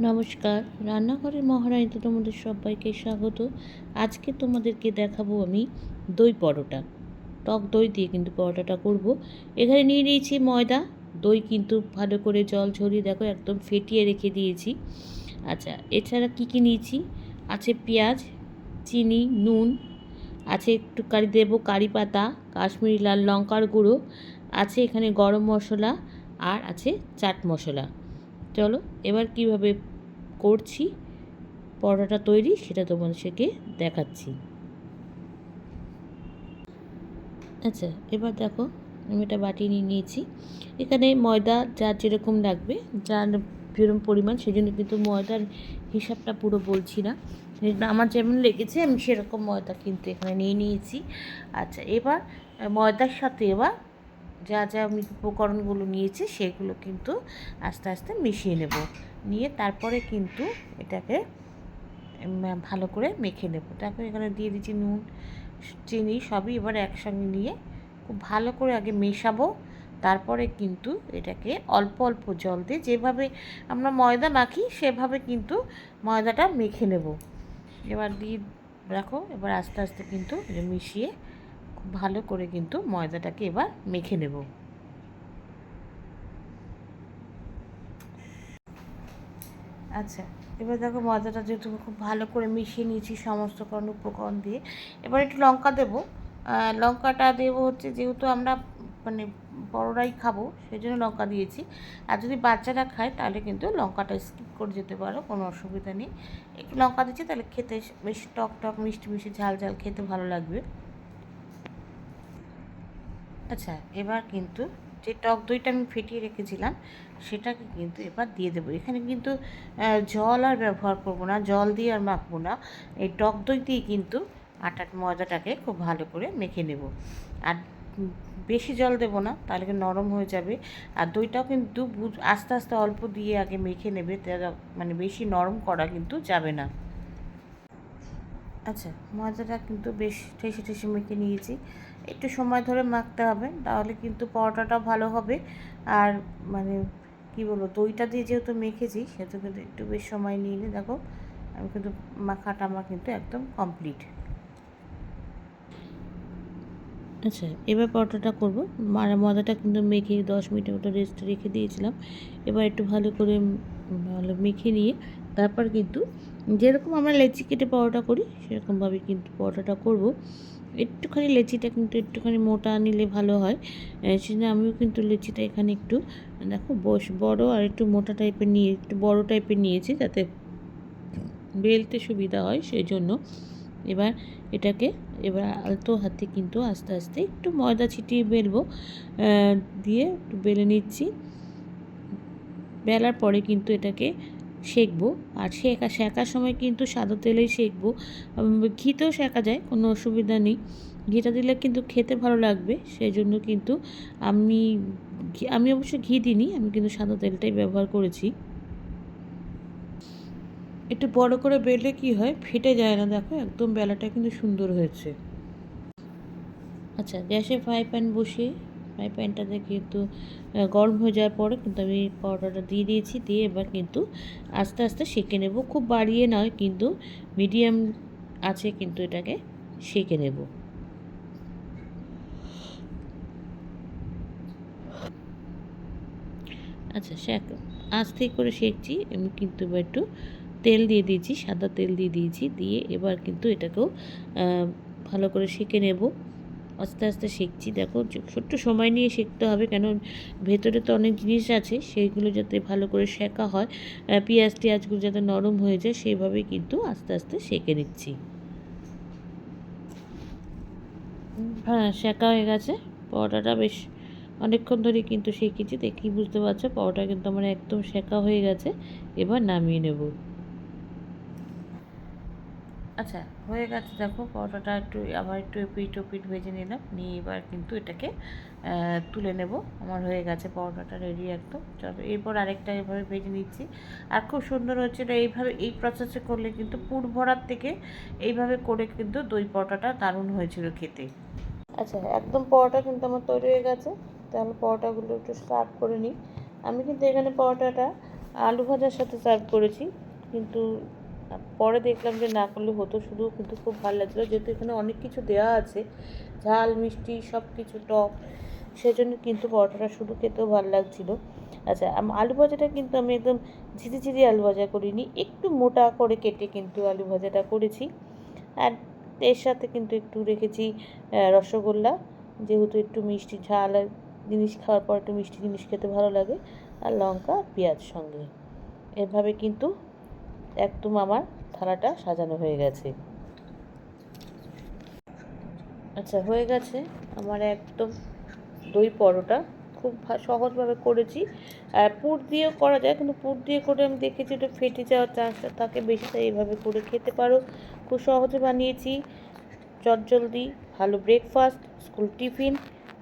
নমস্কার, রান্নাঘরের মহারানীতে তোমাদের সবাইকে স্বাগত। আজকে তোমাদেরকে দেখাবো আমি দই পরোটা। টক দই দিয়ে কিন্তু পরোটাটা করব। এখানে নিয়ে নিয়েছি ময়দা, দই কিন্তু ভালো করে জল ঝরিয়ে দেখো একদম ফেটিয়ে রেখে দিয়েছি। আচ্ছা, এছাড়া কী নিয়েছি, আছে পেঁয়াজ, চিনি, নুন, আছে একটু দেবো কারি পাতা, কাশ্মীরি লাল লঙ্কার গুঁড়ো, আছে এখানে গরম মশলা, আর আছে চাট মশলা। চলো এবার কিভাবে করছি পরোটাটা তৈরি সেটা তোমাদেরকে দেখাচ্ছি। আচ্ছা, এবার দেখো আমি এটা বাটি নিয়ে নিয়েছি। এখানে ময়দা যার যেরকম লাগবে, যার যেরকম পরিমাণ, সেই জন্য কিন্তু ময়দার হিসাবটা পুরো বলছি না, আমার যেমন লেগেছে আমি সেরকম ময়দা কিন্তু এখানে নিয়ে নিয়েছি। আচ্ছা, এবার ময়দার সাথে এবার যা যা আমি উপকরণগুলো নিয়েছি সেগুলো কিন্তু আস্তে আস্তে মিশিয়ে নেব, নিয়ে তারপরে কিন্তু এটাকে ভালো করে মেখে নেব। দেখো এখানে দিয়ে দিচ্ছি নুন, চিনি সবই এবার একসঙ্গে নিয়ে খুব ভালো করে আগে মেশাবো। তারপরে কিন্তু এটাকে অল্প অল্প জল দিয়ে যেভাবে আমরা ময়দা মাখি সেভাবে কিন্তু ময়দাটা মেখে নেব। এবার দিয়ে রাখো, এবার আস্তে আস্তে কিন্তু মিশিয়ে খুব ভালো করে কিন্তু ময়দাটাকে এবার মেখে নেব। আচ্ছা, এবার দেখো ময়দাটা যেহেতু খুব ভালো করে মিশিয়ে নিয়েছি সমস্ত উপকরণ দিয়ে, এবার একটু লঙ্কা দেবো। লঙ্কাটা দেবো হচ্ছে যেহেতু আমরা মানে বড়রাই খাবো সেই জন্য লঙ্কা দিয়েছি। আর যদি বাচ্চারা খায় তাহলে কিন্তু লঙ্কাটা স্কিপ করে যেতে পারো, কোনো অসুবিধা নেই। একটু লঙ্কা দিচ্ছি তাহলে খেতে বেশ টক টক মিষ্টি মিষ্টি ঝাল ঝাল খেতে ভালো লাগবে। আচ্ছা, এবার কিন্তু যে টক দইটা আমি ফেটিয়ে রেখেছিলাম সেটাকে কিন্তু এবার দিয়ে দেবো। এখানে কিন্তু জল আর ব্যবহার করব না, জল দিয়ে আর মাখবো না, এই টক দই দিয়ে কিন্তু ময়দাটাকে খুব ভালো করে মেখে নেব। আর বেশি জল দেবো না, তাহলে নরম হয়ে যাবে। আর দইটাও কিন্তু আস্তে আস্তে অল্প দিয়ে আগে মেখে নেবে, মানে বেশি নরম করা কিন্তু যাবে না। আচ্ছা, ময়দাটা কিন্তু বেশ ঠেসে ঠেসে মেখে নিয়েছি। একটু সময় ধরে মাখতে হবে, তাহলে কিন্তু পরোটাটাও ভালো হবে। আর মানে কী বলবো, দইটা দিয়ে যেহেতু মেখেছি সেহেতু কিন্তু একটু বেশ সময় নিয়ে নিই। দেখো আমি কিন্তু মাখাটা আমার কিন্তু একদম কমপ্লিট। আচ্ছা, এবার পরোটাটা করবো। ময়দাটা কিন্তু মেখে 10 মিনিটের মতো রেস্টে রেখে দিয়েছিলাম। এবার একটু ভালো করে ভালো মেখে নিয়ে তারপর কিন্তু যেরকম আমরা লেচি কেটে পরোটা করি সেরকমভাবে কিন্তু পরোটাটা করব। একটুখানি লেচিটা কিন্তু একটুখানি মোটা নিলে ভালো হয়, সেজন্য আমিও কিন্তু লেচিটা এখানে একটু দেখো বড় আর একটু মোটা টাইপের নিয়ে একটু বড় টাইপের নিয়েছি যাতে বেলতে সুবিধা হয় সেই জন্য। এবার এটাকে আলতো হাতে কিন্তু আস্তে আস্তে একটু ময়দা ছিটিয়ে বেলবো, দিয়ে একটু বেলে নিচ্ছি। বেলার পরে কিন্তু এটাকে সেঁকবো। আর সেঁকার সময় কিন্তু সাদা তেলেই সেঁকবো, ঘিতেও সেঁকা যায়, কোনো অসুবিধা নেই। ঘিটা দিলে কিন্তু খেতে ভালো লাগবে, সেই জন্য কিন্তু আমি অবশ্য ঘি দিইনি, আমি কিন্তু সাদা তেলটাই ব্যবহার করেছি। একটু বড় করে বেললে কি হয়, ফেটে যায় না। দেখো একদম বেলাটা কিন্তু সুন্দর হয়েছে। আচ্ছা, গ্যাসে ফ্রাই প্যান বসিয়ে ফ্রাই প্যানটাতে কিন্তু গরম হয়ে যাওয়ার পরে কিন্তু আমি পরোটাটা দিয়ে দিয়েছি, দিয়ে এবার কিন্তু আস্তে আস্তে সেঁকে নেব। খুব বাড়িয়ে নয়, কিন্তু মিডিয়াম আছে কিন্তু এটাকে সেঁকে নেব। আচ্ছা, আস্তে করে সেঁকছি আমি কিন্তু এবার একটু তেল দিয়ে দিয়েছি, সাদা তেল দিয়ে দিয়েছি, দিয়ে এবার কিন্তু এটাকেও ভালো করে সেঁকে নেব। আস্তে আস্তে সেঁকছি, দেখো ছোট্ট সময় নিয়ে সেঁকতে হবে, কেন ভেতরে তো অনেক জিনিস আছে, সেইগুলো যাতে ভালো করে সেঁকা হয়, পেঁয়াজগুলো যাতে নরম হয়ে যায় সেইভাবেই কিন্তু আস্তে আস্তে সেঁকে নিচ্ছি। হ্যাঁ, সেঁকা হয়ে গেছে। পরোটাটা বেশ অনেকক্ষণ ধরে কিন্তু সেঁকেছি, দেখেই বুঝতে পারছো পরোটা কিন্তু আমার একদম সেঁকা হয়ে গেছে। এবার নামিয়ে নেব। আচ্ছা, হয়ে গেছে। দেখো পরোটাটা আবার একটু এপিট ওপিট ভেজে নিলাম, নিয়ে এবার কিন্তু এটাকে তুলে নেব। আমার হয়ে গেছে পরোটাটা রেডি একদম। চলো এরপর আরেকটা এভাবে ভেজে নিচ্ছি। আর খুব সুন্দর হচ্ছে এটা, এইভাবে এই প্রসেসে করলে কিন্তু পুর ভরার থেকে এইভাবে করে কিন্তু দই পরোটাটা দারুণ হয়েছিল খেতে। আচ্ছা, একদম পরোটা কিন্তু আমার তৈরি হয়ে গেছে। তাহলে পরোটাগুলো একটু সার্ভ করে নিই। আমি কিন্তু এখানে পরোটাটা আলু ভাজার সাথে সার্ভ করেছি, কিন্তু পরে দেখলাম যে না করলে হতো, শুধু কিন্তু খুব ভালো লাগছিলো, যেহেতু এখানে অনেক কিছু দেওয়া আছে, ঝাল মিষ্টি সব কিছু টক, সেজন্য কিন্তু পরোটাটা শুধু খেতেও ভালো লাগছিলো। আচ্ছা, আলু ভাজাটা কিন্তু আমি একদম ঝিরি ঝিরি আলু ভাজা করিনি, একটু মোটা করে কেটে কিন্তু আলু ভাজাটা করেছি। আর এর সাথে কিন্তু একটু রেখেছি রসগোল্লা, যেহেতু একটু মিষ্টি ঝাল জিনিস খাওয়ার পর একটু মিষ্টি জিনিস খেতে ভালো লাগে, আর লঙ্কা পেঁয়াজ সঙ্গে। এভাবে কিন্তু একদম আমার থালাটা সাজানো হয়ে গেছে। আচ্ছা, হয়ে গেছে আমার একদম দই পরোটা। খুব সহজভাবে করেছি। পুর দিয়েও করা যায়, কিন্তু পুর দিয়ে করে আমি দেখেছি ওটা ফেটে যাওয়ার চান্সটা থাকে বেশি, তাই এইভাবে করে খেতে পারো। খুব সহজে বানিয়েছি, চটজলদি ভালো ব্রেকফাস্ট, স্কুল টিফিন।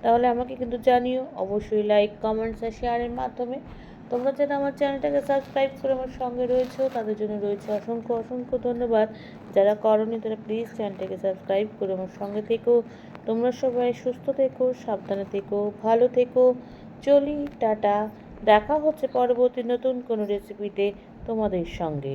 তাহলে আমাকে কিন্তু জানিও অবশ্যই লাইক, কমেন্টস আর শেয়ারের মাধ্যমে। তোমরা যারা আমার চ্যানেলটাকে সাবস্ক্রাইব করে আমার সঙ্গে রয়েছো, তাদের জন্য রয়েছে অসংখ্য অসংখ্য ধন্যবাদ। যারা করোনি তারা প্লিজ চ্যানেলটাকে সাবস্ক্রাইব করে আমার সঙ্গে থেকো। তোমরা সবাই সুস্থ থেকো, সাবধানে থেকো, ভালো থেকো। চলি, টাটা। দেখা হচ্ছে পরবর্তী নতুন কোনো রেসিপিতে তোমাদের সঙ্গে।